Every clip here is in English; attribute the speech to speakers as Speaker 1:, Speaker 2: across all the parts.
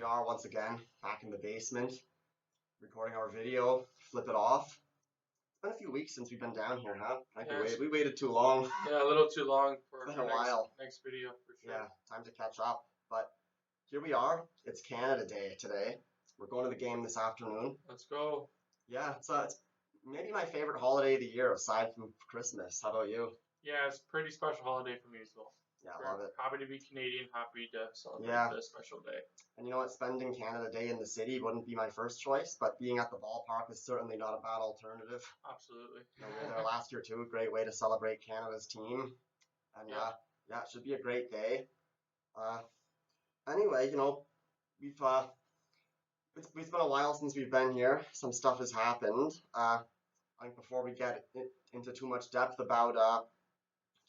Speaker 1: we are once again, back in the basement, recording our video. Flip it off. It's been a few weeks since we've been down here, huh?
Speaker 2: Yes.
Speaker 1: We waited too long.
Speaker 2: Yeah, a little too long for
Speaker 1: It's been
Speaker 2: our
Speaker 1: a while.
Speaker 2: next video for sure.
Speaker 1: Yeah, time to catch up. But here we are. It's Canada Day today. We're going to the game this afternoon.
Speaker 2: Let's go.
Speaker 1: Yeah, it's maybe my favorite holiday of the year aside from Christmas. How about you?
Speaker 2: Yeah, it's a pretty special holiday for me as well.
Speaker 1: Yeah, I
Speaker 2: We're
Speaker 1: love it.
Speaker 2: happy to be Canadian, happy to celebrate
Speaker 1: Yeah.
Speaker 2: this special day.
Speaker 1: And you know what? Spending Canada Day in the city wouldn't be my first choice, but being at the ballpark is certainly not a bad alternative.
Speaker 2: Absolutely.
Speaker 1: You know, we were there last year too. Great way to celebrate Canada's team. And yeah, it should be a great day. Anyway, we've it's been a while since we've been here. Some stuff has happened. I think before we get into too much depth about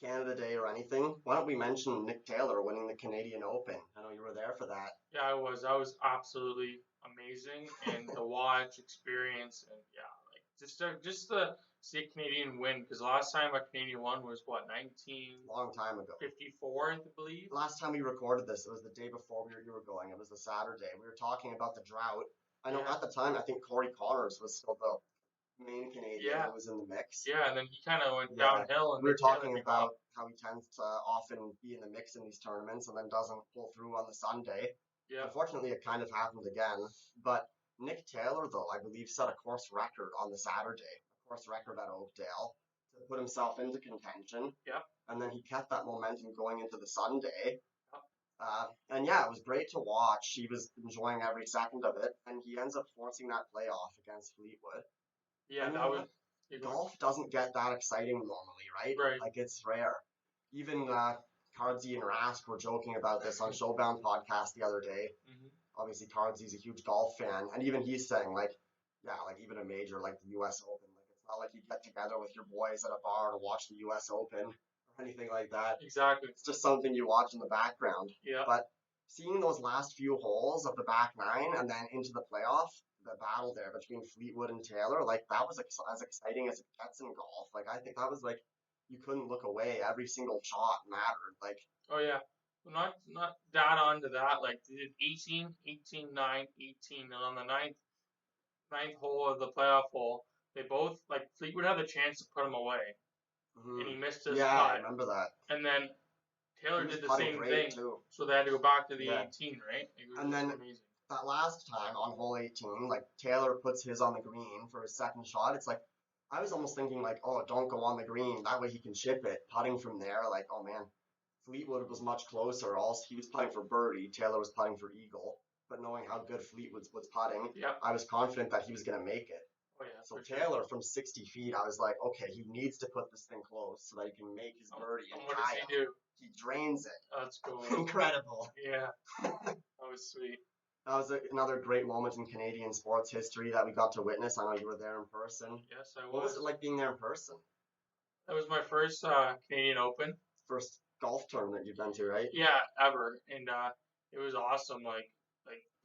Speaker 1: Canada Day or anything, why don't we mention Nick Taylor winning the Canadian Open? I know you were there for that.
Speaker 2: Yeah, I was. That was absolutely amazing, and the watch experience, and yeah, like just to see a Canadian win, because the last time a Canadian won was what,
Speaker 1: Long time ago.
Speaker 2: 1954, I believe.
Speaker 1: Last time we recorded this, it was the day before you were going. It was the Saturday. We were talking about the drought. I know at the time, I think Corey Connors was still the main Canadian who was in the mix.
Speaker 2: Yeah, and then he kind of went downhill. And
Speaker 1: we were talking about how he tends to often be in the mix in these tournaments and then doesn't pull through on the Sunday.
Speaker 2: Yeah.
Speaker 1: Unfortunately, it kind of happened again. But Nick Taylor, though, I believe set a course record on the Saturday, a course record at Oakdale, to put himself into contention.
Speaker 2: Yeah.
Speaker 1: And then he kept that momentum going into the Sunday. And yeah, it was great to watch. He was enjoying every second of it, and he ends up forcing that playoff against Fleetwood.
Speaker 2: Yeah, that was.
Speaker 1: Golf doesn't get that exciting normally, right?
Speaker 2: Right.
Speaker 1: Like, it's rare. Even Cardsy and Rask were joking about this on Showbound podcast the other day.
Speaker 2: Mm-hmm.
Speaker 1: Obviously, Cardsy's a huge golf fan, and even he's saying, like, yeah, like even a major like the U.S. Open, like it's not like you get together with your boys at a bar to watch the U.S. Open or anything like that.
Speaker 2: Exactly.
Speaker 1: It's just something you watch in the background.
Speaker 2: Yeah.
Speaker 1: But seeing those last few holes of the back nine and then into the playoff, the battle there between Fleetwood and Taylor, like that was as exciting as it gets in golf. Like I think that was like you couldn't look away. Every single shot mattered. Like
Speaker 2: oh yeah, well, not that on to that. Like they did 18, 18, 9, 18, and on the ninth hole of the playoff hole, they both like Fleetwood had the chance to put him away, and he missed his
Speaker 1: yeah,
Speaker 2: putt.
Speaker 1: I remember that.
Speaker 2: And then Taylor did the same thing
Speaker 1: too.
Speaker 2: So they had to go back to the 18, right?
Speaker 1: And then
Speaker 2: amazing.
Speaker 1: That last time on hole 18, like Taylor puts his on the green for his second shot. It's like I was almost thinking like, oh, don't go on the green. That way he can chip it. Putting from there, like, oh man, Fleetwood was much closer. Also, he was putting for birdie. Taylor was putting for eagle. But knowing how good Fleetwood was putting, I was confident that he was going to make it.
Speaker 2: Oh, yeah,
Speaker 1: so Taylor from 60 feet, I was like, okay, he needs to put this thing close so that he can make his birdie.
Speaker 2: And what does he do?
Speaker 1: He drains it.
Speaker 2: That's cool.
Speaker 1: Incredible.
Speaker 2: Yeah, that was sweet.
Speaker 1: That was another great moment in Canadian sports history that we got to witness. I know you were there in person.
Speaker 2: Yes, I was.
Speaker 1: What was it like being there in person?
Speaker 2: That was my first Canadian Open.
Speaker 1: First golf tournament you've been to, right?
Speaker 2: Yeah, ever. And it was awesome. Like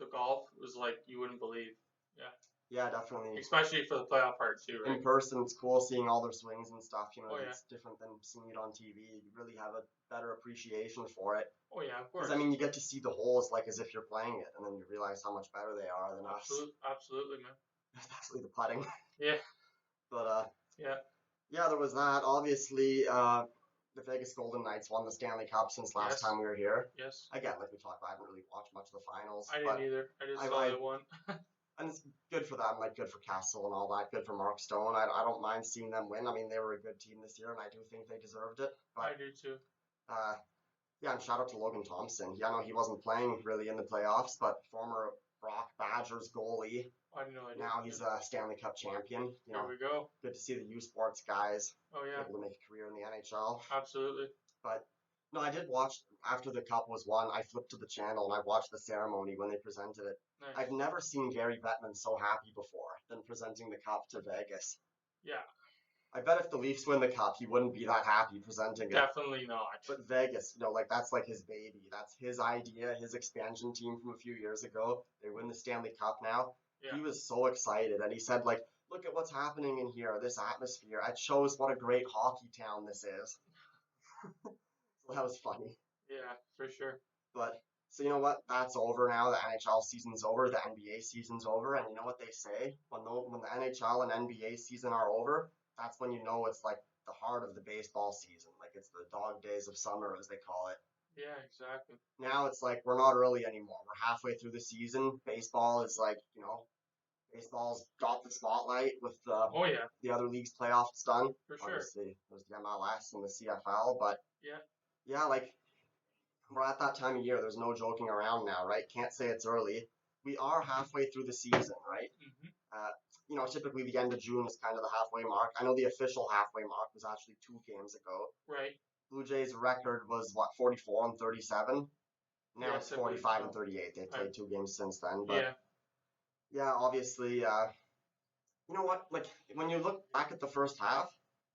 Speaker 2: the golf was like you wouldn't believe. Yeah.
Speaker 1: Yeah, definitely.
Speaker 2: Especially for the playoff part too, right?
Speaker 1: In person, it's cool seeing all their swings and stuff. You know,
Speaker 2: it's
Speaker 1: different than seeing it on TV. You really have a better appreciation for it.
Speaker 2: Oh yeah, of course.
Speaker 1: Because I mean, you get to see the holes like as if you're playing it, and then you realize how much better they are than us.
Speaker 2: Absolutely, man.
Speaker 1: Especially the putting.
Speaker 2: Yeah.
Speaker 1: But
Speaker 2: yeah,
Speaker 1: there was that. Obviously, the Vegas Golden Knights won the Stanley Cup since last time we were here.
Speaker 2: Yes.
Speaker 1: Again, like we talked about, I haven't really watched much of the finals.
Speaker 2: I didn't either. I just saw they won.
Speaker 1: And it's good for them, like good for Castle and all that, good for Mark Stone. I don't mind seeing them win. I mean, they were a good team this year, and I do think they deserved it. But,
Speaker 2: I do too.
Speaker 1: Yeah, and shout out to Logan Thompson. Yeah, I know he wasn't playing really in the playoffs, but former Brock Badgers goalie.
Speaker 2: I didn't know.
Speaker 1: Now he's a Stanley Cup champion. You know,
Speaker 2: there we go.
Speaker 1: Good to see the U Sports guys
Speaker 2: able
Speaker 1: to make a career in the NHL.
Speaker 2: Absolutely.
Speaker 1: But no, I did watch after the cup was won. I flipped to the channel and I watched the ceremony when they presented it.
Speaker 2: Nice.
Speaker 1: I've never seen Gary Bettman so happy before than presenting the cup to Vegas.
Speaker 2: Yeah.
Speaker 1: I bet if the Leafs win the cup, he wouldn't be that happy presenting it.
Speaker 2: Definitely not.
Speaker 1: But Vegas, like that's like his baby. That's his idea, his expansion team from a few years ago. They win the Stanley Cup now. Yeah. He was so excited, and he said, like, look at what's happening in here, this atmosphere. It shows what a great hockey town this is. So that was funny.
Speaker 2: Yeah, for sure.
Speaker 1: But So you know what? That's over now. The NHL season's over. The NBA season's over. And you know what they say? When the NHL and NBA season are over, that's when you know it's like the heart of the baseball season. Like it's the dog days of summer, as they call it.
Speaker 2: Yeah, exactly.
Speaker 1: Now it's like we're not early anymore. We're halfway through the season. Baseball is like, baseball's got the spotlight with
Speaker 2: Oh yeah,
Speaker 1: the other leagues playoffs done.
Speaker 2: for sure.
Speaker 1: Obviously, there's the MLS and the CFL, but
Speaker 2: Yeah.
Speaker 1: yeah, like we're at that time of year. There's no joking around now, right? Can't say it's early. We are halfway through the season, right?
Speaker 2: Mhm.
Speaker 1: Typically the end of June is kind of the halfway mark. I know the official halfway mark was actually 2 games ago.
Speaker 2: Right.
Speaker 1: Blue Jays' record was what, 44 and 37. Now it's
Speaker 2: Yes, I believe
Speaker 1: 45 and
Speaker 2: so.
Speaker 1: 38. They
Speaker 2: I,
Speaker 1: played 2 games since then, but
Speaker 2: yeah.
Speaker 1: yeah, obviously, you know what? Like when you look back at the first half,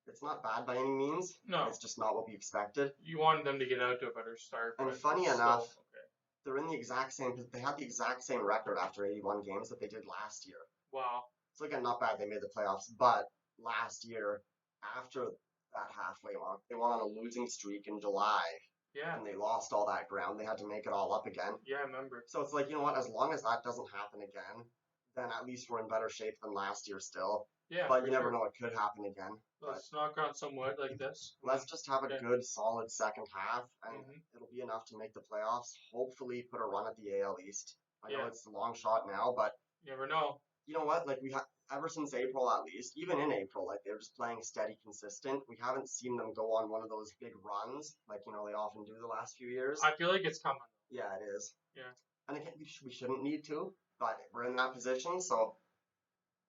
Speaker 1: it's not bad by any means.
Speaker 2: No,
Speaker 1: It's just not what we expected.
Speaker 2: you wanted them to get out to a better start,
Speaker 1: And
Speaker 2: but
Speaker 1: funny
Speaker 2: it's
Speaker 1: enough,
Speaker 2: still okay.
Speaker 1: they're in the exact same. They had the exact same record after 81 games that they did last year.
Speaker 2: Wow.
Speaker 1: So again, not bad. They made the playoffs, but last year, after that halfway mark, they went on a losing streak in July,
Speaker 2: Yeah.
Speaker 1: and they lost all that ground. They had to make it all up again.
Speaker 2: Yeah, I remember.
Speaker 1: So it's like, you know what? As long as that doesn't happen again, then at least we're in better shape than last year still.
Speaker 2: Yeah,
Speaker 1: But
Speaker 2: for
Speaker 1: you never
Speaker 2: sure.
Speaker 1: know; it could happen again. But
Speaker 2: Let's knock on some wood like this.
Speaker 1: let's just have a
Speaker 2: Okay.
Speaker 1: good, solid second half, and
Speaker 2: Mhm.
Speaker 1: it'll be enough to make the playoffs. Hopefully, put a run at the AL East. I know
Speaker 2: Yeah.
Speaker 1: it's a long shot now, but
Speaker 2: You never know.
Speaker 1: you know what? Like we have ever since April, at least, even in April, like they're just playing steady, consistent. We haven't seen them go on one of those big runs, like they often do the last few years.
Speaker 2: I feel like it's coming.
Speaker 1: Yeah, it is.
Speaker 2: Yeah.
Speaker 1: And again, we shouldn't need to, but we're in that position, so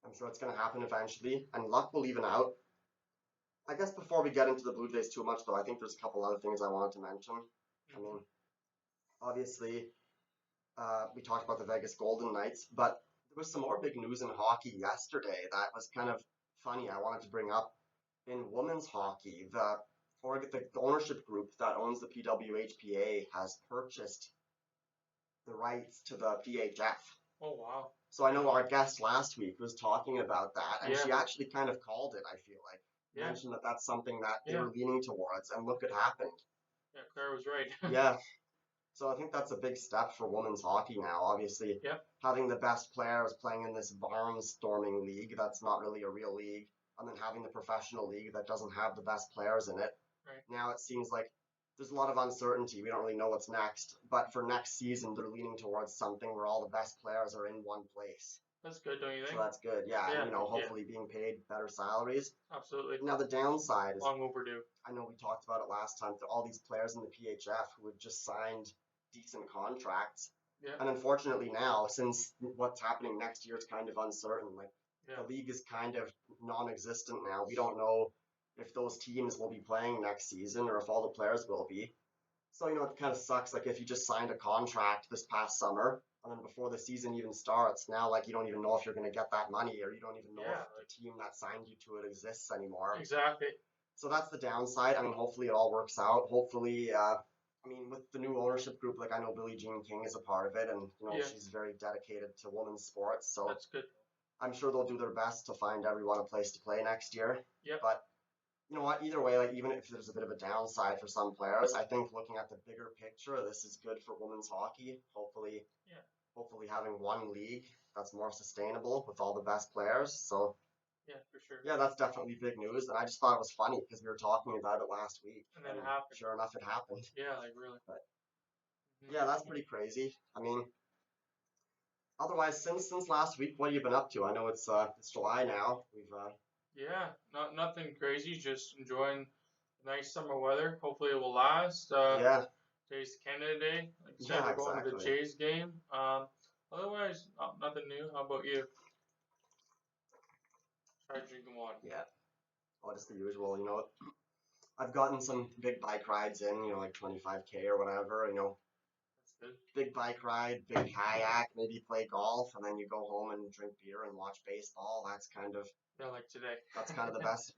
Speaker 1: I'm sure it's going to happen eventually, and luck will even out. I guess before we get into the Blue Jays too much, though, I think there's a couple other things I wanted to mention. I mean, obviously, we talked about the Vegas Golden Knights, but there was some more big news in hockey yesterday that was kind of funny. I wanted to bring up in women's hockey. The ownership group that owns the PWHPA has purchased the rights to the PHF.
Speaker 2: Oh wow.
Speaker 1: So I know our guest last week was talking about that, and
Speaker 2: Yeah.
Speaker 1: she actually kind of called it. I feel like
Speaker 2: Yeah.
Speaker 1: mentioned that that's something that they
Speaker 2: Yeah.
Speaker 1: were leaning towards, and look, it happened.
Speaker 2: Yeah, Claire was right.
Speaker 1: Yeah. So I think that's a big step for women's hockey now. Obviously,
Speaker 2: Yep.
Speaker 1: having the best players playing in this barnstorming league that's not really a real league, and then having the professional league that doesn't have the best players in it.
Speaker 2: Right.
Speaker 1: Now it seems like there's a lot of uncertainty. We don't really know what's next. But for next season, they're leaning towards something where all the best players are in one place.
Speaker 2: That's good, don't you
Speaker 1: So
Speaker 2: think?
Speaker 1: that's good. Yeah,
Speaker 2: Yeah,
Speaker 1: and
Speaker 2: yeah.
Speaker 1: hopefully being paid better salaries.
Speaker 2: Absolutely.
Speaker 1: Now the downside is,
Speaker 2: Long overdue.
Speaker 1: I know we talked about it last time, to all these players in the PHF who had just signed decent contracts.
Speaker 2: Yeah.
Speaker 1: And unfortunately now, since what's happening next year is kind of uncertain, like
Speaker 2: Yeah.
Speaker 1: the league is kind of non-existent now. We don't know if those teams will be playing next season or if all the players will be. So, it kind of sucks. Like if you just signed a contract this past summer and then before the season even starts, now like you don't even know if you're going to get that money, or you don't even know
Speaker 2: Yeah,
Speaker 1: if the team that signed you to it exists anymore.
Speaker 2: Exactly.
Speaker 1: So that's the downside. I mean, hopefully it all works out. Hopefully, with the new ownership group, like I know Billie Jean King is a part of it, and
Speaker 2: Yeah.
Speaker 1: she's very dedicated to women's sports. So
Speaker 2: That's good.
Speaker 1: I'm sure they'll do their best to find everyone a place to play next year.
Speaker 2: Yep.
Speaker 1: But you know what? Either way, like even if there's a bit of a downside for some players, I think looking at the bigger picture, this is good for women's hockey. Hopefully,
Speaker 2: Yeah.
Speaker 1: hopefully having one league that's more sustainable with all the best players. So
Speaker 2: Yeah, for sure.
Speaker 1: yeah, that's definitely big news, and I just thought it was funny because we were talking about it last week,
Speaker 2: And then it happened.
Speaker 1: sure enough, it happened.
Speaker 2: Yeah, like really.
Speaker 1: But
Speaker 2: Mhm.
Speaker 1: yeah, that's pretty crazy. I mean, otherwise, since last week, what have you been up to? I know it's July now. We've
Speaker 2: Yeah, nothing crazy. Just enjoying the nice summer weather. Hopefully it will last.
Speaker 1: yeah,
Speaker 2: Today's Canada Day. Like I said,
Speaker 1: yeah,
Speaker 2: we're going to the
Speaker 1: exactly.
Speaker 2: Jays game. Otherwise, nothing new. How about you? Try drinking water.
Speaker 1: Yeah, all just the usual. I've gotten some big bike rides in, like 25K or whatever.
Speaker 2: That's good.
Speaker 1: Big bike ride, big kayak, maybe play golf, and then you go home and drink beer and watch baseball.
Speaker 2: Yeah, like today.
Speaker 1: That's kind of the best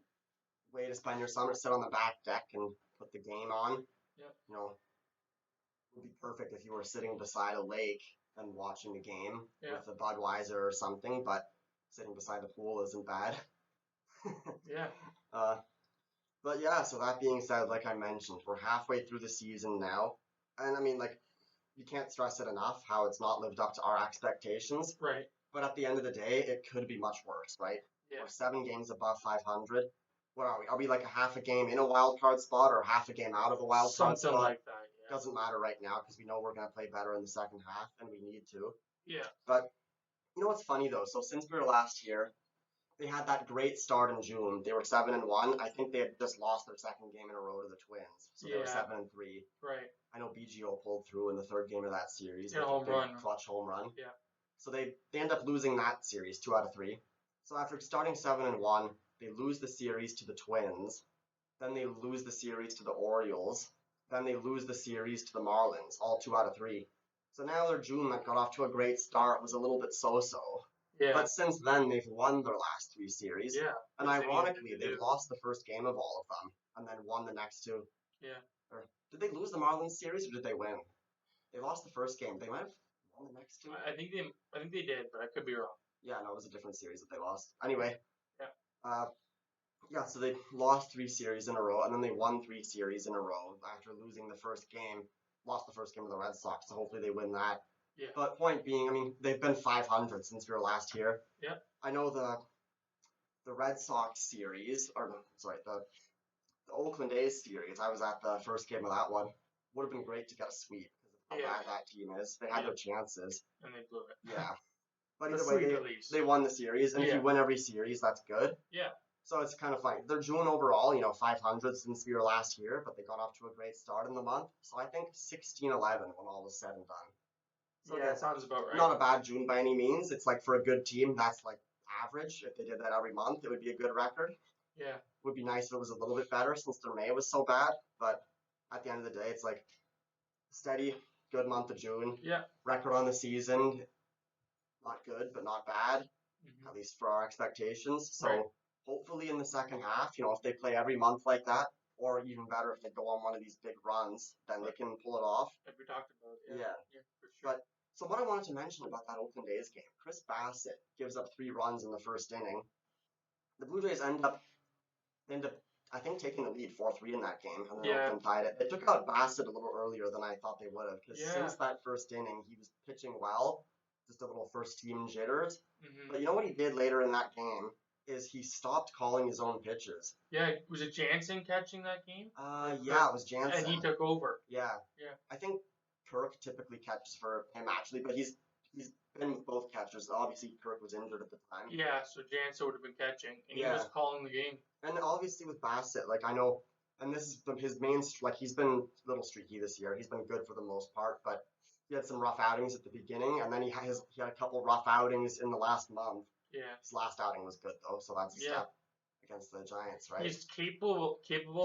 Speaker 1: way to spend your summer. Sit on the back deck and put the game on.
Speaker 2: Yep.
Speaker 1: It would be perfect if you were sitting beside a lake and watching the game
Speaker 2: Yeah.
Speaker 1: with a Budweiser or something, but sitting beside the pool isn't bad.
Speaker 2: Yeah.
Speaker 1: But yeah, so that being said, like I mentioned, we're halfway through the season now. And I mean, like, you can't stress it enough how it's not lived up to our expectations.
Speaker 2: Right.
Speaker 1: But at the end of the day, it could be much worse, right?
Speaker 2: Yeah.
Speaker 1: We're 7 games above 500. What are we? Are we like a half a game in a wild card spot or half a game out of a wild card
Speaker 2: Something
Speaker 1: spot?
Speaker 2: like that. Yeah.
Speaker 1: Doesn't matter right now because we know we're going to play better in the second half and we need to.
Speaker 2: Yeah.
Speaker 1: But you know what's funny though? So since we were last here, they had that great start in June. They were 7-1. I think they had just lost their second game in a row to the Twins, so they were
Speaker 2: Yeah.
Speaker 1: 7-3.
Speaker 2: Right.
Speaker 1: I know BGO pulled through in the third game of that series
Speaker 2: Hit a
Speaker 1: with
Speaker 2: home
Speaker 1: big
Speaker 2: run.
Speaker 1: clutch home run.
Speaker 2: Yeah.
Speaker 1: So they end up losing that series 2 out of 3. So after starting 7-1, they lose the series to the Twins. Then they lose the series to the Orioles. Then they lose the series to the Marlins, all 2 out of 3. So now their June that got off to a great start was a little bit so-so.
Speaker 2: Yeah.
Speaker 1: But since then, they've won their last 3 series.
Speaker 2: Yeah.
Speaker 1: And
Speaker 2: which they needed
Speaker 1: ironically,
Speaker 2: to
Speaker 1: they've
Speaker 2: do.
Speaker 1: lost the first game of all of them and then won the next 2.
Speaker 2: Yeah.
Speaker 1: Or did they lose the Marlins series or did they win? They lost the first game. They might have won the next 2.
Speaker 2: I think they did, but I could be wrong.
Speaker 1: Yeah, no, it was a different series that they lost. Anyway.
Speaker 2: Yeah.
Speaker 1: Yeah, so they lost 3 series in a row, and then they won 3 series in a row after losing the first game. Lost the first game of the Red Sox, so hopefully they win that.
Speaker 2: Yeah.
Speaker 1: But point being, I mean, they've been 500 since we were last here.
Speaker 2: Yeah.
Speaker 1: I know the Red Sox series, or no, sorry, the Oakland A's series. I was at the first game of that one. Would have been great to get a sweep because of how bad that team is. They had their chances.
Speaker 2: And they blew it.
Speaker 1: Yeah. But
Speaker 2: The
Speaker 1: either
Speaker 2: sweep
Speaker 1: way,
Speaker 2: at least.
Speaker 1: they won the series, and if you win every series, that's good.
Speaker 2: Yeah.
Speaker 1: So it's kind of funny. They're June overall, 500 since we were last year, but they got off to a great start in the month. So I think 16-11 when all was said and done. So
Speaker 2: Yeah, that sounds about right.
Speaker 1: Not a bad June by any means. It's like for a good team, that's like average. If they did that every month, it would be a good record.
Speaker 2: Yeah.
Speaker 1: Would be nice if it was a little bit better since their May was so bad. But at the end of the day, it's like steady, good month of June.
Speaker 2: Yeah.
Speaker 1: Record on the season, not good, but not bad, at least for our expectations. So hopefully in the second half, if they play every month like that, or even better if they go on one of these big runs, then they can pull it off.
Speaker 2: Like we talked about.
Speaker 1: Yeah.
Speaker 2: For sure.
Speaker 1: So what I wanted to mention about that Oakland A's game, Chris Bassett gives up 3 runs in the first inning. The Blue Jays end up, I think, taking the lead 4-3 in that game, and then Oakland tied it. They took out Bassett a little earlier than I thought they would have, because since that first inning, he was pitching well, just a little first team jitters. But you know what he did later in that game is he stopped calling his own pitches.
Speaker 2: Yeah, was it Jansen catching that game?
Speaker 1: Yeah, it was Jansen.
Speaker 2: And he took over.
Speaker 1: Yeah.
Speaker 2: Yeah.
Speaker 1: I think Kirk typically catches for him actually, but he's been with both catchers. Obviously, Kirk was injured at the time.
Speaker 2: Yeah, so Jansen would have been catching, and he was calling the game.
Speaker 1: And obviously with Bassett, like I know, and this is his main, like he's been a little streaky this year. He's been good for the most part, but he had some rough outings at the beginning, and then he had a couple rough outings in the last month.
Speaker 2: Yeah.
Speaker 1: His last outing was good though, so that's a step against the Giants, right?
Speaker 2: He's capable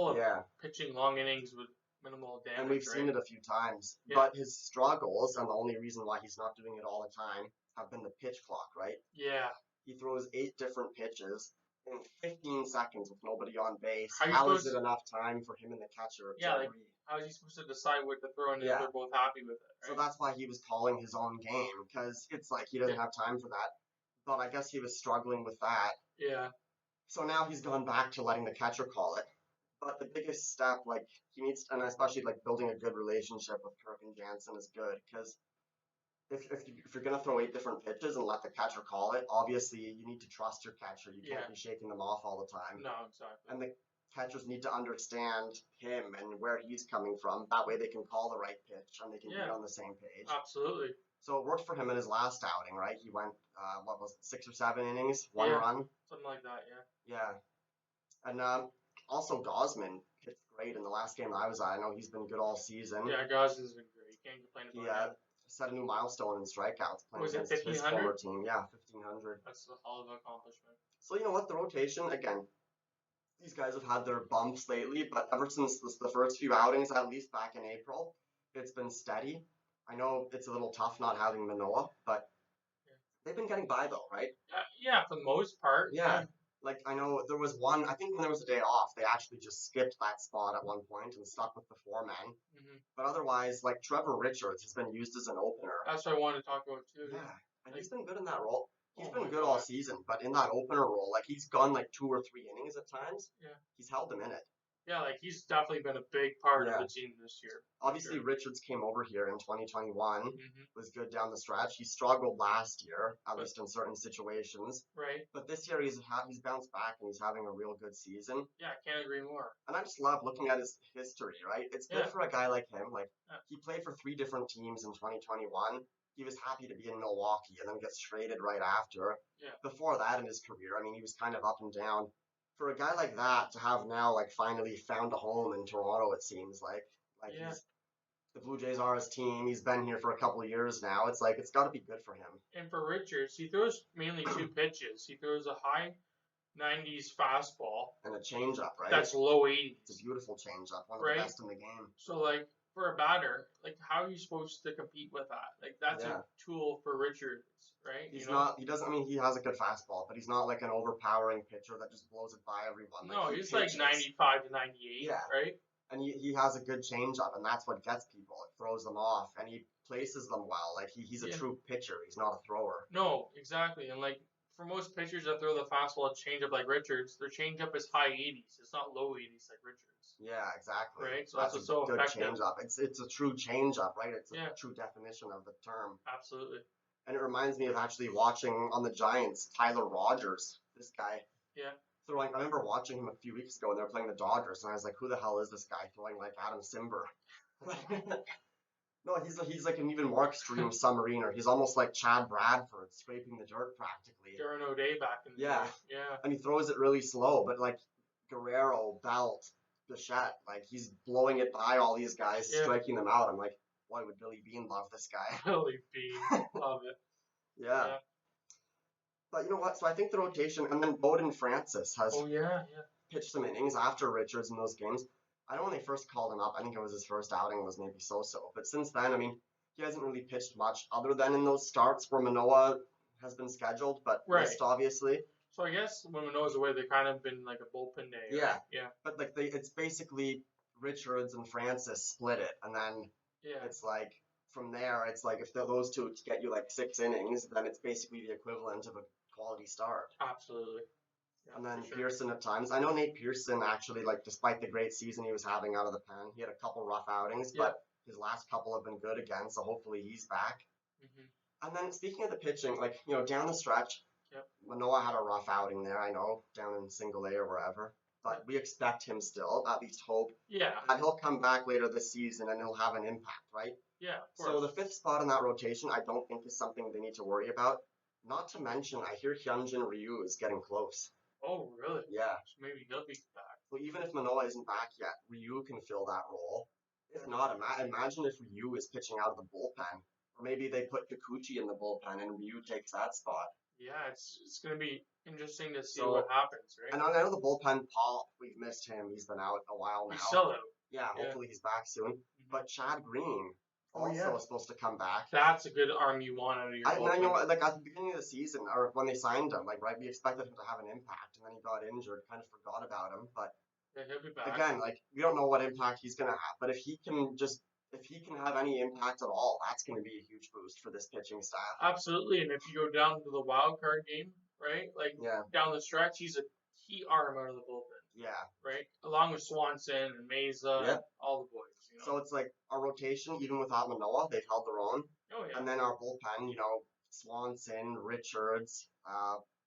Speaker 2: of pitching long innings with minimal damage.
Speaker 1: And we've seen it a few times.
Speaker 2: Yeah.
Speaker 1: But his struggles, and the only reason why he's not doing it all the time, have been the pitch clock, right?
Speaker 2: Yeah.
Speaker 1: He throws 8 different pitches in 15 seconds with nobody on base. How is it enough time for him and the catcher to agree?
Speaker 2: How is he supposed to decide what to throw in if they're both happy with it? Right?
Speaker 1: So that's why he was calling his own game, because it's like he doesn't have time for that. But I guess he was struggling with that.
Speaker 2: Yeah.
Speaker 1: So now he's gone back to letting the catcher call it. But the biggest step, like, he needs, and especially, like, building a good relationship with Kirk and Jansen is good, because if you're going to throw 8 different pitches and let the catcher call it, obviously you need to trust your catcher. You can't be shaking them off all the time.
Speaker 2: No, exactly.
Speaker 1: And the catchers need to understand him and where he's coming from. That way they can call the right pitch and they can be on the same page.
Speaker 2: Absolutely.
Speaker 1: So it worked for him in his last outing, right? He went, 6 or 7 innings, 1 run?
Speaker 2: Something like that, yeah.
Speaker 1: Yeah. And also Gausman pitched great in the last game I was at. I know he's been good all season.
Speaker 2: Yeah, Gausman's been great. Can't complain about him.
Speaker 1: Set a new milestone in strikeouts playing against his former team. Yeah, 1,500.
Speaker 2: That's a hell of an accomplishment.
Speaker 1: So you know what? The rotation, again, these guys have had their bumps lately, but ever since the first few outings, at least back in April, it's been steady. I know it's a little tough not having Manoah, but they've been getting by though, right?
Speaker 2: Yeah, for the most part.
Speaker 1: Yeah. Like, I know there was one, I think when there was a day off, they actually just skipped that spot at one point and stuck with the 4-man. But otherwise, like, Trevor Richards has been used as an opener.
Speaker 2: That's what I wanted to talk about, too.
Speaker 1: Yeah, and he's been good in that role. He's been good all season, but in that opener role, like, he's gone, like, 2 or 3 innings at times.
Speaker 2: Yeah.
Speaker 1: He's held them in it.
Speaker 2: Yeah, like he's definitely been a big part of
Speaker 1: Yeah.
Speaker 2: the team this year.
Speaker 1: Obviously,
Speaker 2: Sure.
Speaker 1: Richards came over here in 2021,
Speaker 2: Hmm.
Speaker 1: was good down the stretch. He struggled last year, at
Speaker 2: But
Speaker 1: least in certain situations.
Speaker 2: right,
Speaker 1: But this year he's bounced back and he's having a real good season.
Speaker 2: yeah, I can't agree more.
Speaker 1: And I just love looking at his history, right? It's good
Speaker 2: Yeah,
Speaker 1: for a guy like him. Like
Speaker 2: yeah,
Speaker 1: he played for 3 different teams in 2021. He was happy to be in Milwaukee and then gets traded right after.
Speaker 2: yeah,
Speaker 1: Before that in his career, I mean, he was kind of up and down. For a guy like that to have now like finally found a home in Toronto, it seems like
Speaker 2: yeah.
Speaker 1: he's the Blue Jays are his team. He's been here for a couple of years now. It's like it's got to be good for him.
Speaker 2: And for Richards, he throws mainly two pitches. He throws a high 90s fastball
Speaker 1: And a changeup, right?
Speaker 2: that's low
Speaker 1: It's a
Speaker 2: 80s,
Speaker 1: beautiful changeup, one of the
Speaker 2: right?
Speaker 1: best in the game.
Speaker 2: So like for a batter, like how are you supposed to compete with that? Like that's a
Speaker 1: Yeah.
Speaker 2: tool for Richards, right?
Speaker 1: He's not. He doesn't. I mean, he has a good fastball, but he's not like an overpowering pitcher that just blows it by everyone. Like
Speaker 2: No,
Speaker 1: he
Speaker 2: he's like
Speaker 1: pitches.
Speaker 2: 95 to 98,
Speaker 1: Yeah,
Speaker 2: right?
Speaker 1: and he has a good changeup, and that's what gets people. It throws them off, and he places them well. Like he's a
Speaker 2: Yeah.
Speaker 1: true pitcher. He's not a thrower.
Speaker 2: No, exactly. And like for most pitchers that throw the fastball and changeup like Richards, their changeup is high 80s. It's not low 80s like Richards,
Speaker 1: Yeah, exactly.
Speaker 2: right? So that's
Speaker 1: That's a
Speaker 2: what's so
Speaker 1: good
Speaker 2: effective.
Speaker 1: changeup. It's a true changeup, right? It's a
Speaker 2: Yeah,
Speaker 1: true definition of the term.
Speaker 2: absolutely.
Speaker 1: And it reminds me of actually watching on the Giants, Tyler Rogers. This guy
Speaker 2: Yeah.
Speaker 1: throwing. I remember watching him a few weeks ago, and they were playing the Dodgers, and I was like, "Who the hell is this guy throwing like Adam Simber?" No, he's like an even more extreme submariner. He's almost like Chad Bradford, scraping the dirt practically.
Speaker 2: Darren O'Day back in the
Speaker 1: Yeah,
Speaker 2: day. Yeah.
Speaker 1: and he throws it really slow, but like Guerrero, Belt, Bichette, like he's blowing it by all these guys,
Speaker 2: Yeah.
Speaker 1: striking them out. I'm like, boy, would Billy Bean love this guy?
Speaker 2: Billy Bean. Love it.
Speaker 1: Yeah.
Speaker 2: Yeah.
Speaker 1: But you know what? So I think the rotation, and then Bowden Francis has
Speaker 2: Oh yeah, yeah.
Speaker 1: pitched some innings after Richards in those games. I know when they first called him up, I think it was his first outing was maybe so-so. But since then, I mean, he hasn't really pitched much other than in those starts where Manoah has been scheduled, but
Speaker 2: Right.
Speaker 1: missed obviously.
Speaker 2: So I guess when Manoah's away, they kind of been like a bullpen day.
Speaker 1: Yeah.
Speaker 2: Right? Yeah.
Speaker 1: But like it's basically Richards and Francis split it, and then
Speaker 2: Yeah.
Speaker 1: it's like from there, it's like if those two get you like 6 innings, then it's basically the equivalent of a quality start.
Speaker 2: Absolutely. Yeah,
Speaker 1: And then
Speaker 2: for sure.
Speaker 1: Pearson at times. I know Nate Pearson actually, like, despite the great season he was having out of the pen, he had a couple rough outings,
Speaker 2: Yeah.
Speaker 1: but his last couple have been good again, so hopefully he's back.
Speaker 2: Hmm.
Speaker 1: And then speaking of the pitching, like, you know, down the stretch,
Speaker 2: Yep.
Speaker 1: Manoah had a rough outing there, I know, down in single A or wherever. But we expect him still, at least hope,
Speaker 2: Yeah.
Speaker 1: that he'll come back later this season and he'll have an impact, right?
Speaker 2: Yeah. Of
Speaker 1: So
Speaker 2: course.
Speaker 1: the fifth spot in that rotation, I don't think is something they need to worry about. Not to mention, I hear Hyunjin Ryu is getting close.
Speaker 2: Oh really?
Speaker 1: Yeah.
Speaker 2: So maybe he'll be back.
Speaker 1: So even if Manoah isn't back yet, Ryu can fill that role. If not, imagine if Ryu is pitching out of the bullpen. Or maybe they put Kikuchi in the bullpen and Ryu takes that spot.
Speaker 2: Yeah, it's gonna be interesting to see
Speaker 1: So-
Speaker 2: what happens, right?
Speaker 1: And I know the bullpen, Paul, we've missed him. He's been out a while now.
Speaker 2: He's still out.
Speaker 1: Yeah, hopefully he's back soon. But Chad Green
Speaker 2: Oh,
Speaker 1: also
Speaker 2: yeah.
Speaker 1: is supposed to come back.
Speaker 2: That's a good arm you want out of your
Speaker 1: I
Speaker 2: bullpen.
Speaker 1: know, like at the beginning of the season, or when they signed him, like right, we expected him to have an impact, and then he got injured, kind of forgot about him. But
Speaker 2: Yeah, he'll be back.
Speaker 1: again, like we don't know what impact he's gonna have, but if he can have any impact at all, that's gonna be a huge boost for this pitching staff.
Speaker 2: Absolutely, and if you go down to the wild card game, right? Like
Speaker 1: Yeah,
Speaker 2: down the stretch, he's a key arm out of the bullpen,
Speaker 1: yeah.
Speaker 2: right? Along with Swanson and Meza,
Speaker 1: Yeah.
Speaker 2: and all the boys. You know?
Speaker 1: So it's like our rotation, even without Manoah, they've held their own,
Speaker 2: Oh yeah.
Speaker 1: and then our bullpen, you know, Swanson, Richards,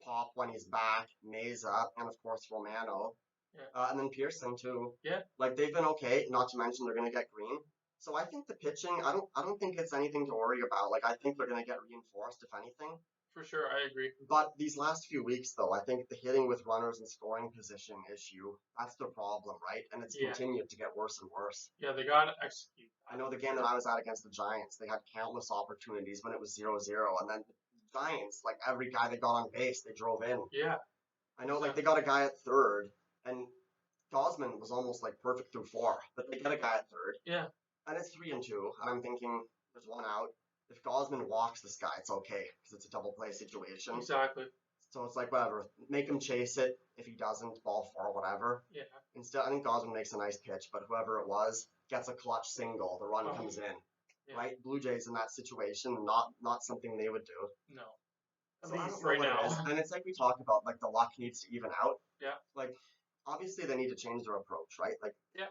Speaker 1: Pop when he's back, Meza, and of course Romano.
Speaker 2: Yeah.
Speaker 1: And then Pearson too.
Speaker 2: Yeah.
Speaker 1: Like they've been okay. Not to mention they're gonna get Green. So I think the pitching, I don't think it's anything to worry about. Like I think they're gonna get reinforced if anything.
Speaker 2: For sure, I agree.
Speaker 1: But these last few weeks though, I think the hitting with runners and scoring position issue, that's the problem, right? And it's
Speaker 2: Yeah.
Speaker 1: continued to get worse and worse.
Speaker 2: Yeah, they gotta execute.
Speaker 1: I know the game that I was at against the Giants, they had countless opportunities when it was 0-0, and then the Giants, like every guy they got on base, they drove in.
Speaker 2: Yeah.
Speaker 1: I know, like they got a guy at third, and Gosman was almost like perfect through 4, but they get a guy at third,
Speaker 2: Yeah.
Speaker 1: and it's 3-2, and I'm thinking there's one out. If Gosman walks this guy, it's okay because it's a double play situation.
Speaker 2: Exactly.
Speaker 1: So it's like whatever, make him chase it. If he doesn't, ball 4, whatever.
Speaker 2: Yeah.
Speaker 1: Instead, I think Gosman makes a nice pitch, but whoever it was gets a clutch single. The run
Speaker 2: Oh.
Speaker 1: comes in,
Speaker 2: Yeah.
Speaker 1: right? Blue Jays in that situation, not something they would do.
Speaker 2: No. At
Speaker 1: So I
Speaker 2: least
Speaker 1: don't know
Speaker 2: right
Speaker 1: what it
Speaker 2: now.
Speaker 1: is. And it's like we talked about, like the luck needs to even out.
Speaker 2: Yeah.
Speaker 1: Like obviously they need to change their approach, right? Like,
Speaker 2: Yeah.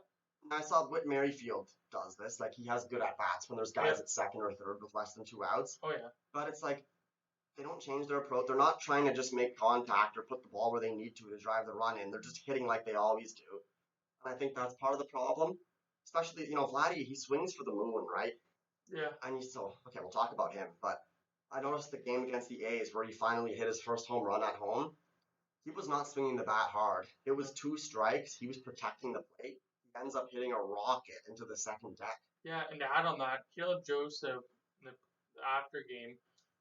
Speaker 1: I saw Whit Merrifield does this. Like, he has good at bats when there's guys at second or third with less than 2 outs.
Speaker 2: Oh yeah.
Speaker 1: But it's like they don't change their approach. They're not trying to just make contact or put the ball where they need to drive the run in. They're just hitting like they always do. And I think that's part of the problem. Especially, Vladdy, he swings for the moon, right?
Speaker 2: Yeah.
Speaker 1: And okay, we'll talk about him. But I noticed the game against the A's where he finally hit his first home run at home. He was not swinging the bat hard. It was 2 strikes. He was protecting the plate. He ends up hitting a rocket into the second deck.
Speaker 2: Yeah, and to add on that, Caleb Joseph, in the after game,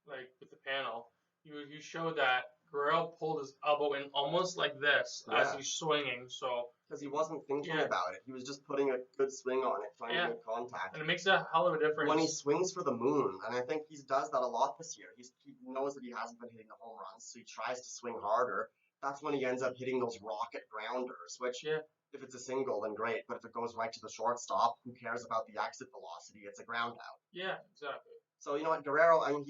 Speaker 2: like with the panel, he showed that Guerrero pulled his elbow in almost like this as he's swinging. So
Speaker 1: because he wasn't thinking about it. He was just putting a good swing on it, trying to make contact.
Speaker 2: And it makes a hell of a difference.
Speaker 1: When he swings for the moon, and I think he does that a lot this year. He knows that he hasn't been hitting the home runs, so he tries to swing harder. That's when he ends up hitting those rocket grounders, which if it's a single, then great. But if it goes right to the shortstop, who cares about the exit velocity? It's a ground out.
Speaker 2: Yeah, exactly.
Speaker 1: So, you know what, Guerrero, I mean,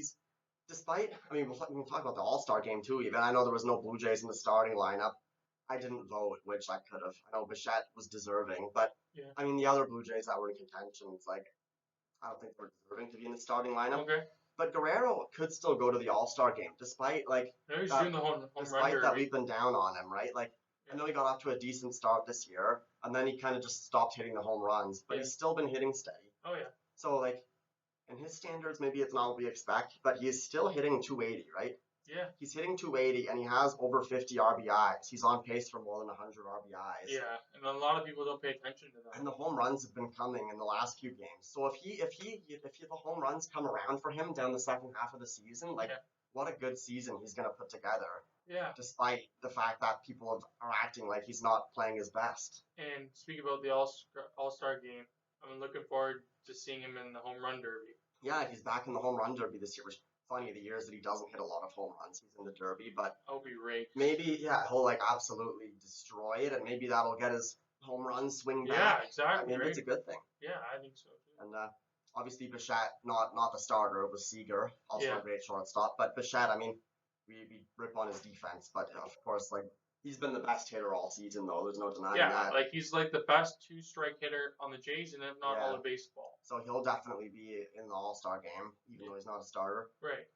Speaker 1: we'll talk about the All-Star game too, even. I know there was no Blue Jays in the starting lineup. I didn't vote, which I could have. I know Bichette was deserving, but I mean, the other Blue Jays that were in contention, it's like, I don't think they're deserving to be in the starting lineup.
Speaker 2: Okay.
Speaker 1: But Guerrero could still go to the All-Star game, despite that we've been down on him, right? Like, I know he got off to a decent start this year, and then he kind of just stopped hitting the home runs, but he's still been hitting steady.
Speaker 2: Oh yeah.
Speaker 1: So like, in his standards, maybe it's not what we expect, but he's still hitting 280, right?
Speaker 2: Yeah.
Speaker 1: He's hitting 280, and he has over 50 RBIs. He's on pace for more than 100 RBIs.
Speaker 2: Yeah, and a lot of people don't pay attention to that.
Speaker 1: And the home runs have been coming in the last few games. So if the home runs come around for him down the second half of the season, like what a good season he's gonna put together.
Speaker 2: Yeah.
Speaker 1: Despite the fact that people are acting like he's not playing his best.
Speaker 2: And speaking about the All-Star game, I'm looking forward to seeing him in the home run derby.
Speaker 1: Yeah, he's back in the home run derby this year, which funny, the years that he doesn't hit a lot of home runs, he's in the derby, but
Speaker 2: I'll be right.
Speaker 1: Maybe he'll like absolutely destroy it, and maybe that'll get his home run swing back.
Speaker 2: Yeah, exactly.
Speaker 1: Maybe it's a good thing.
Speaker 2: Yeah, I think so too.
Speaker 1: And obviously Bichette, not the starter, it was Seager, also a great shortstop. But Bichette, I mean, we rip on his defense, but of course, like he's been the best hitter all season, though. There's no denying that.
Speaker 2: Yeah, like he's like the best 2-strike hitter on the Jays, and if not all of baseball.
Speaker 1: So he'll definitely be in the All-Star game, even though he's not a starter.
Speaker 2: Right.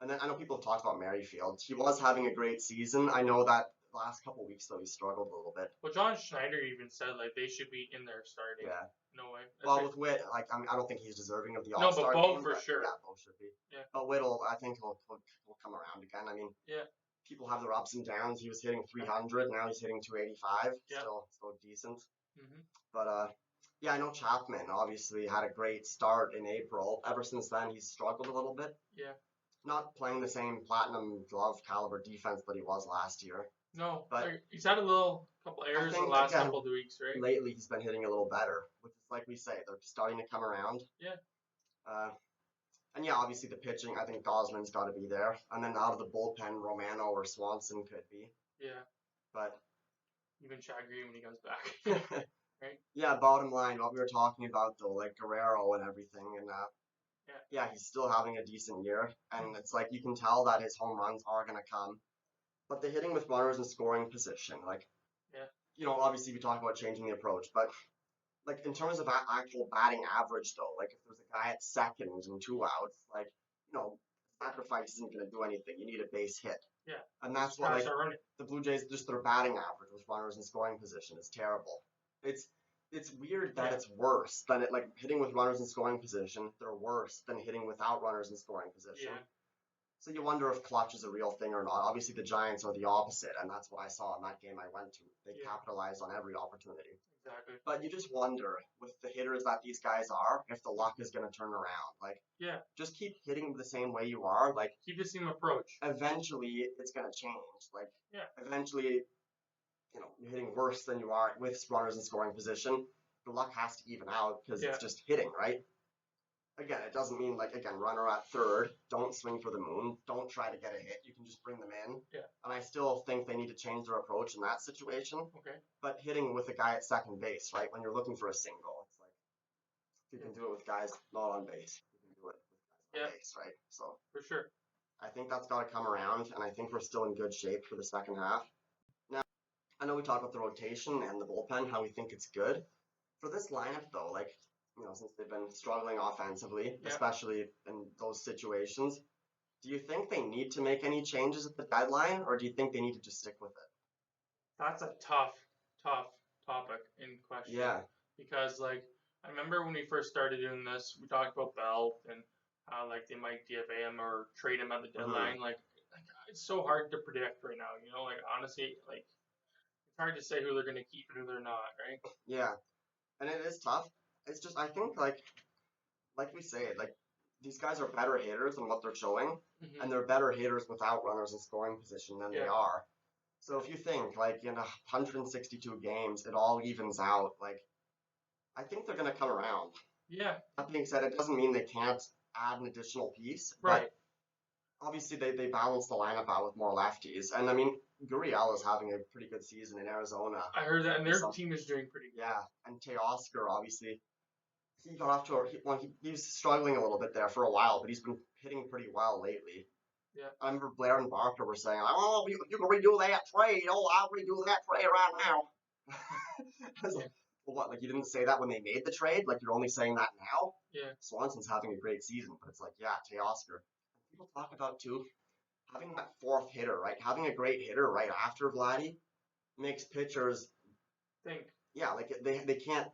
Speaker 1: And then I know people have talked about Merrifield. He was having a great season. I know that the last couple of weeks, though, he struggled a little bit.
Speaker 2: Well, John Schneider even said, like, they should be in there starting.
Speaker 1: Yeah.
Speaker 2: No way.
Speaker 1: With Witt, like, I mean, I don't think he's deserving of the All-Star game.
Speaker 2: No, but both for sure.
Speaker 1: Yeah, both should be.
Speaker 2: Yeah.
Speaker 1: But Whittle, I think he'll come around again. I mean, people have their ups and downs. He was hitting 300. Now he's hitting 285. Yeah. Still decent. Mm-hmm. But, I know Chapman obviously had a great start in April. Ever since then, he's struggled a little bit.
Speaker 2: Yeah.
Speaker 1: Not playing the same platinum glove caliber defense that he was last year.
Speaker 2: No, but he's had a couple errors in the last couple of weeks, right?
Speaker 1: Lately, he's been hitting a little better, which is like we say, they're starting to come around.
Speaker 2: Yeah.
Speaker 1: And obviously the pitching, I think Gosman's got to be there. And then out of the bullpen, Romano or Swanson could be.
Speaker 2: Yeah.
Speaker 1: But
Speaker 2: even Chad Green when he comes back. Right?
Speaker 1: Yeah, bottom line, what we were talking about though, like Guerrero and everything, and he's still having a decent year, and it's like you can tell that his home runs are gonna come, but the hitting with runners in scoring position, like, obviously we talk about changing the approach, but like in terms of actual batting average though, like if there's a guy at second and 2 outs, like sacrifice isn't gonna do anything. You need a base hit.
Speaker 2: Yeah.
Speaker 1: And that's what the Blue Jays, just their batting average with runners in scoring position is terrible. It's weird that it's worse than like hitting with runners in scoring position. They're worse than hitting without runners in scoring position.
Speaker 2: Yeah.
Speaker 1: So you wonder if clutch is a real thing or not. Obviously, the Giants are the opposite, and that's what I saw in that game I went to. They capitalized on every opportunity.
Speaker 2: Exactly.
Speaker 1: But you just wonder, with the hitters that these guys are, if the luck is going to turn around. Like, just keep hitting the same way you are. Like,
Speaker 2: keep the same approach.
Speaker 1: Eventually, it's going to change. Like, eventually, you're hitting worse than you are with runners in scoring position. The luck has to even out because it's just hitting, right? Again, it doesn't mean, runner at third, don't swing for the moon, don't try to get a hit, you can just bring them in.
Speaker 2: Yeah.
Speaker 1: And I still think they need to change their approach in that situation.
Speaker 2: Okay.
Speaker 1: But hitting with a guy at second base, right, when you're looking for a single, it's like, if you can do it with guys not on base, you can do it with guys on base, right? So.
Speaker 2: For sure.
Speaker 1: I think that's got to come around, and I think we're still in good shape for the second half. Now, I know we talked about the rotation and the bullpen, how we think it's good. For this lineup, though, like, since they've been struggling offensively,
Speaker 2: Yeah,
Speaker 1: especially in those situations, do you think they need to make any changes at the deadline, or do you think they need to just stick with it?
Speaker 2: that's a tough topic in question
Speaker 1: Yeah.
Speaker 2: because like I remember when we first started doing this, we talked about Belt and how like they might DFA him or trade him at the
Speaker 1: Hmm.
Speaker 2: deadline. Like it's so hard to predict right now. You know, like honestly, like it's hard to say who they're gonna keep and who they're not, right?
Speaker 1: Yeah. And it is tough. It's just, I think, like we say, like, these guys are better hitters than what they're showing,
Speaker 2: Hmm.
Speaker 1: and they're better hitters without runners in scoring position than they
Speaker 2: Yeah,
Speaker 1: are. So if you think, like, in 162 games, it all evens out, like, I think they're going to come around.
Speaker 2: yeah,
Speaker 1: That being said, it doesn't mean they can't add an additional piece, but
Speaker 2: right.
Speaker 1: obviously they balance the lineup out with more lefties. And I mean, Gurriel is having a pretty good season in Arizona.
Speaker 2: I heard that, and
Speaker 1: For
Speaker 2: their
Speaker 1: some,
Speaker 2: team is doing pretty good.
Speaker 1: yeah, and Teoscar obviously he got off to he was struggling a little bit there for a while, but he's been hitting pretty well lately.
Speaker 2: Yeah.
Speaker 1: I remember Blair and Barker were saying, "Oh, you can redo that trade. Oh, I'll redo that trade right now." I was
Speaker 2: Yeah,
Speaker 1: like, well, what? Like you didn't say that when they made the trade? Like you're only saying that now?
Speaker 2: yeah,
Speaker 1: Swanson's having a great season, but it's like, yeah, Teoscar. People talk about too having that fourth hitter, right? Having a great hitter right after Vladdy makes pitchers,
Speaker 2: think
Speaker 1: yeah, like they can't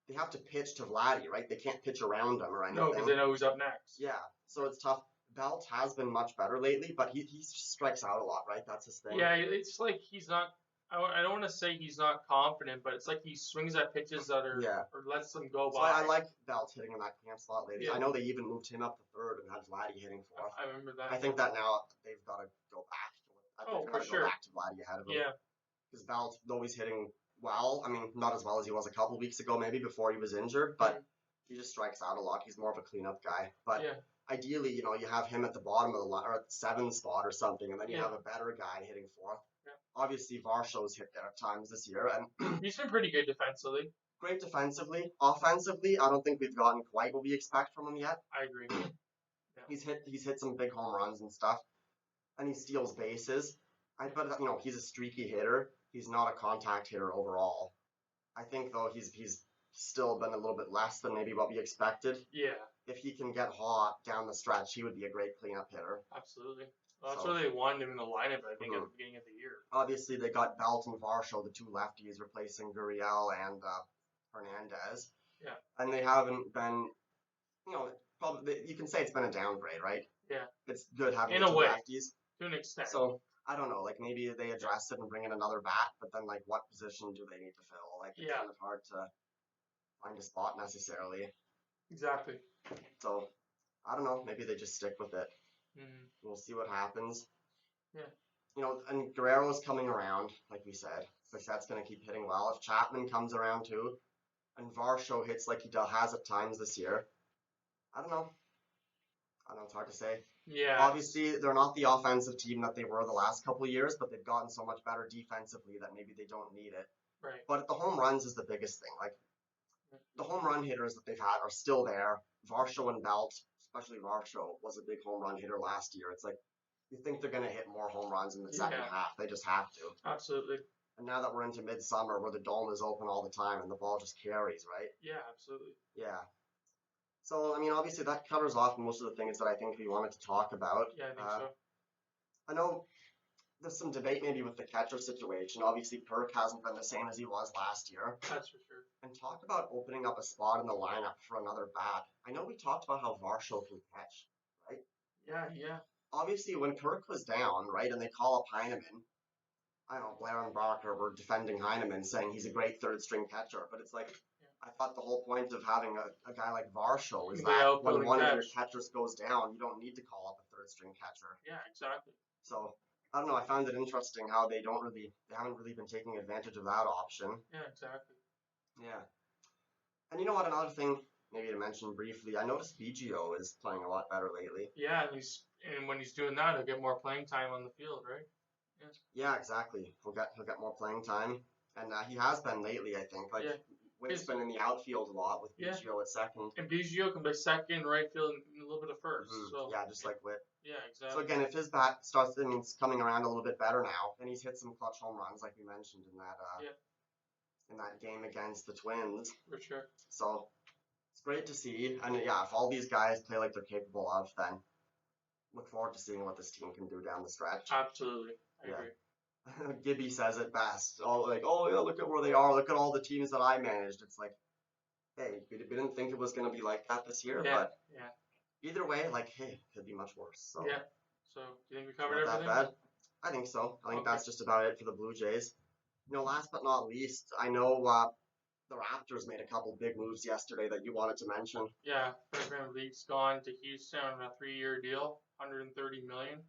Speaker 1: they have to pitch to Vladdy, right? They can't pitch around him or
Speaker 2: no, because
Speaker 1: anything.
Speaker 2: they know who's up next.
Speaker 1: Yeah, so it's tough. Belt has been much better lately, but he strikes out a lot, right? That's his thing.
Speaker 2: Yeah, it's like he's not. I don't want to say he's not confident, but it's like he swings at pitches that are
Speaker 1: Yeah.
Speaker 2: or lets them go
Speaker 1: So
Speaker 2: by.
Speaker 1: I like Belt hitting in that cleanup slot lately. I
Speaker 2: Yeah,
Speaker 1: know they even moved him up to third and had Vladdy hitting fourth.
Speaker 2: I remember
Speaker 1: I
Speaker 2: that.
Speaker 1: think that now they've got to go back.
Speaker 2: Oh,
Speaker 1: They've
Speaker 2: for
Speaker 1: got to go
Speaker 2: sure.
Speaker 1: back to Vladdy ahead of him
Speaker 2: Yeah,
Speaker 1: because Belt, though he's hitting well, I mean not as well as he was a couple weeks ago, maybe before he was injured, but
Speaker 2: mm,
Speaker 1: he just strikes out a lot. He's more of a cleanup guy. But
Speaker 2: yeah,
Speaker 1: ideally, you have him at the bottom of the line or at the seven spot or something, and then you
Speaker 2: yeah,
Speaker 1: have a better guy hitting fourth.
Speaker 2: yeah.
Speaker 1: Obviously, Varshaw's hit there at times this year, and
Speaker 2: He's been pretty good defensively.
Speaker 1: great defensively. Offensively, I don't think we've gotten quite what we expect from him yet.
Speaker 2: I agree. Yeah,
Speaker 1: He's hit some big home runs and stuff, and he steals bases. But he's a streaky hitter. He's not a contact hitter overall. I think though he's still been a little bit less than maybe what we expected.
Speaker 2: yeah,
Speaker 1: If he can get hot down the stretch, he would be a great cleanup hitter.
Speaker 2: absolutely. Well, that's
Speaker 1: So
Speaker 2: where they wanted him in the lineup. I think at
Speaker 1: mhm.
Speaker 2: the beginning of the year.
Speaker 1: Obviously they got Belt and Varsho, the two lefties, replacing Gurriel and Hernandez,
Speaker 2: Yeah,
Speaker 1: and they haven't been, probably you can say it's been a downgrade, right?
Speaker 2: yeah.
Speaker 1: It's good having
Speaker 2: In
Speaker 1: the
Speaker 2: a
Speaker 1: two
Speaker 2: way,
Speaker 1: lefties.
Speaker 2: to an extent.
Speaker 1: So I don't know, like maybe they address it and bring in another bat, but then like what position do they need to fill? Like it's
Speaker 2: Yeah,
Speaker 1: kind of hard to find a spot necessarily.
Speaker 2: exactly.
Speaker 1: So I don't know, maybe they just stick with it.
Speaker 2: Mm,
Speaker 1: We'll see what happens.
Speaker 2: yeah,
Speaker 1: And Guerrero's coming around, like we said. Bichette's going to keep hitting well. If Chapman comes around too, and Varsho hits like he has at times this year, I don't know. I don't know, it's hard to say.
Speaker 2: yeah.
Speaker 1: Obviously, they're not the offensive team that they were the last couple of years, but they've gotten so much better defensively that maybe they don't need it.
Speaker 2: Right.
Speaker 1: But the home runs is the biggest thing. Like the home run hitters that they've had are still there. Varsho and Belt, especially Varsho, was a big home run hitter last year. It's like you think they're going to hit more home runs in the second
Speaker 2: Yeah,
Speaker 1: half. They just have to.
Speaker 2: absolutely.
Speaker 1: And now that we're into midsummer where the dome is open all the time and the ball just carries, right?
Speaker 2: Yeah, absolutely.
Speaker 1: Yeah. So, I mean, obviously that covers off most of the things that I think we wanted to talk about.
Speaker 2: Yeah, I think so.
Speaker 1: I know there's some debate maybe with the catcher situation. Obviously, Perk hasn't been the same as he was last year.
Speaker 2: That's for sure.
Speaker 1: And talk about opening up a spot in the lineup for another bat. I know we talked about how Varsho can catch, right?
Speaker 2: Yeah, yeah,
Speaker 1: Obviously, when Kirk was down, right, and they call up Heineman, I don't know, Blair and Barker were defending Heineman, saying he's a great third string catcher. But it's like,
Speaker 2: yeah.
Speaker 1: I thought the whole point of having a guy like Varsho is
Speaker 2: The
Speaker 1: that
Speaker 2: outfield
Speaker 1: when
Speaker 2: and
Speaker 1: one of your
Speaker 2: catch.
Speaker 1: catchers goes down, you don't need to call up a third string catcher.
Speaker 2: Yeah, exactly.
Speaker 1: So I don't know. I found it interesting how they haven't really been taking advantage of that option.
Speaker 2: Yeah, exactly.
Speaker 1: Yeah. And you know what? Another thing, maybe to mention briefly, I noticed BGO is playing a lot better lately.
Speaker 2: Yeah, and when he's doing that, he'll get more playing time on the field, right? Yeah.
Speaker 1: Yeah, exactly. He'll get more playing time, and he has been lately. I think like
Speaker 2: Yeah.
Speaker 1: Witt's
Speaker 2: His,
Speaker 1: been in the outfield a lot with
Speaker 2: yeah.
Speaker 1: BGO at second.
Speaker 2: And Biggio can play second, right field, and a little bit of 1st.
Speaker 1: Hmm.
Speaker 2: So
Speaker 1: Yeah, just
Speaker 2: yeah,
Speaker 1: like Witt.
Speaker 2: Yeah,
Speaker 1: So
Speaker 2: exactly.
Speaker 1: again, if his bat starts, I mean, it's coming around a little bit better now, and he's hit some clutch home runs, like we mentioned
Speaker 2: Yeah,
Speaker 1: in that game against the Twins.
Speaker 2: for sure.
Speaker 1: So it's great to see, and yeah, if all these guys play like they're capable of, then look forward to seeing what this team can do down the stretch.
Speaker 2: Absolutely. I
Speaker 1: Yeah.
Speaker 2: agree.
Speaker 1: Gibby says it best. Oh, like, oh yeah, look at where they are. Look at all the teams that I managed. It's like, hey, we didn't think it was gonna be like that this year,
Speaker 2: Yeah,
Speaker 1: but
Speaker 2: yeah,
Speaker 1: either way, like, hey, could be much worse. So
Speaker 2: yeah. So, do you think we
Speaker 1: it's
Speaker 2: covered
Speaker 1: not that
Speaker 2: everything?
Speaker 1: bad. I think so. I think
Speaker 2: Okay.
Speaker 1: that's just about it for the Blue Jays. Last but not least, I know the Raptors made a couple big moves yesterday that you wanted to mention.
Speaker 2: Yeah, Fred VanVleet's gone to Houston on a 3-year deal, 130 million.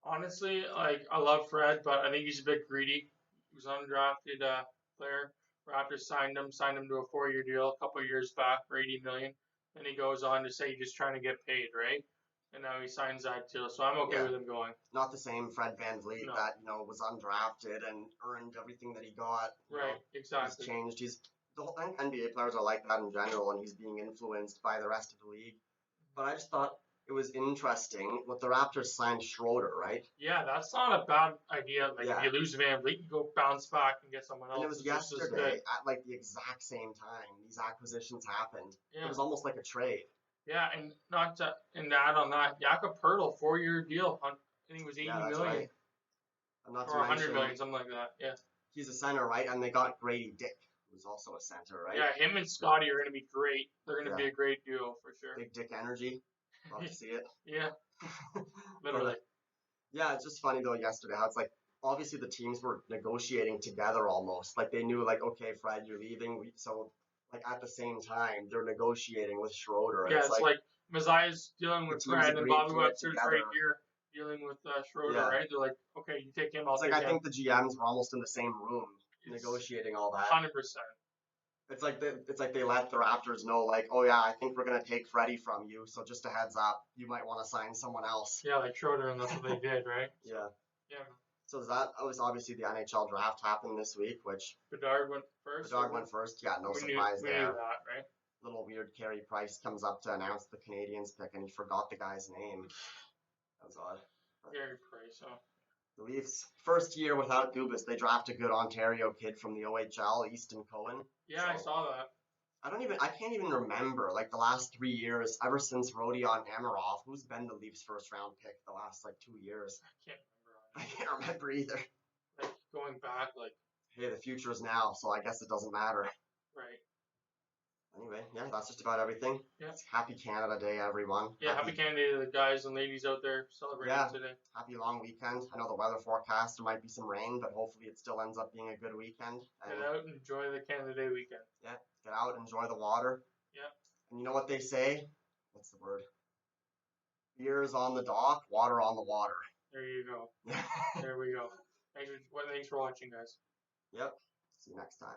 Speaker 2: Honestly, like I love Fred, but I think he's a bit greedy. He was an undrafted player. Raptors signed him to a 4-year deal a couple of years back for 80 million. Then he goes on to say he's just trying to get paid, right? And now he signs that deal, so I'm okay
Speaker 1: Yeah.
Speaker 2: with him going.
Speaker 1: Not the same Fred VanVleet
Speaker 2: No.
Speaker 1: that was undrafted and earned everything that he got.
Speaker 2: Right, exactly.
Speaker 1: He's changed. The whole NBA players are like that in general, and he's being influenced by the rest of the league. But I just thought it was interesting what the Raptors signed Schroeder, right?
Speaker 2: Yeah, that's not a bad idea. Like
Speaker 1: Yeah.
Speaker 2: if you lose VanVleet, you go bounce back and get someone else.
Speaker 1: And it was
Speaker 2: who's just as
Speaker 1: yesterday
Speaker 2: good.
Speaker 1: at like the exact same time these acquisitions happened.
Speaker 2: Yeah.
Speaker 1: It was almost like a trade.
Speaker 2: Yeah, and not to, and to add on that, Jakob Pertl, 4-year deal. I think it was 80
Speaker 1: Yeah, that's
Speaker 2: million
Speaker 1: right. And not
Speaker 2: or
Speaker 1: to
Speaker 2: 100
Speaker 1: mention,
Speaker 2: million, something like that. Yeah.
Speaker 1: he's a center, right? And they got Grady Dick, who's also a center, right?
Speaker 2: Yeah, him and Scotty are going to be great. They're going to
Speaker 1: Yeah.
Speaker 2: be a great duo for sure.
Speaker 1: Big Dick energy. Love to see it.
Speaker 2: Yeah, literally.
Speaker 1: Yeah, it's just funny though yesterday how it's like obviously the teams were negotiating together almost. Like they knew like, okay, Fred, you're leaving. So like at the same time they're negotiating with Schroeder.
Speaker 2: Yeah, it's like Mazai's dealing with
Speaker 1: the teams
Speaker 2: Fred and
Speaker 1: agreed
Speaker 2: Bobby
Speaker 1: to it
Speaker 2: Webster's right
Speaker 1: together.
Speaker 2: here dealing with Schroeder,
Speaker 1: Yeah.
Speaker 2: right? They're like, okay, you take him, I'll
Speaker 1: It's
Speaker 2: take
Speaker 1: like I
Speaker 2: him.
Speaker 1: think the GMs were almost in the same room negotiating all that.
Speaker 2: 100%.
Speaker 1: It's like they let the Raptors know like, oh yeah, I think we're gonna take Freddie from you, so just a heads up, you might want to sign someone else.
Speaker 2: Yeah, like Schroeder, and that's what they did, right?
Speaker 1: Yeah.
Speaker 2: Yeah.
Speaker 1: So that was obviously the NHL draft happened this week, which
Speaker 2: Bedard went first.
Speaker 1: Bedard went first. Yeah, no
Speaker 2: we
Speaker 1: surprise
Speaker 2: knew
Speaker 1: there.
Speaker 2: that, right?
Speaker 1: Little weird. Carey Price comes up to announce the Canadians pick, and he forgot the guy's name. That was odd.
Speaker 2: Carey Price. Oh.
Speaker 1: The Leafs first year without Dubas, they draft a good Ontario kid from the OHL, Easton Cohen.
Speaker 2: Yeah, so, I saw that.
Speaker 1: I can't even remember like the last 3 years ever since Rodion Amarov. Who's been the Leafs first round pick the last like 2 years? I can't remember either.
Speaker 2: Like going back, like.
Speaker 1: Hey, the future is now, so I guess it doesn't matter.
Speaker 2: Right.
Speaker 1: Anyway, yeah, that's just about everything.
Speaker 2: Yeah.
Speaker 1: It's Happy Canada Day, everyone.
Speaker 2: Yeah, happy Canada Day to the guys and ladies out there celebrating today.
Speaker 1: Happy long weekend. I know the weather forecast, there might be some rain, but hopefully it still ends up being a good weekend.
Speaker 2: Get out and enjoy the Canada Day weekend.
Speaker 1: Yeah, get out, enjoy the water.
Speaker 2: Yeah.
Speaker 1: And you know what they say? What's the word? Beers on the dock, water on the water.
Speaker 2: There you go. There we go. Thanks for watching, guys.
Speaker 1: Yep. See you next time.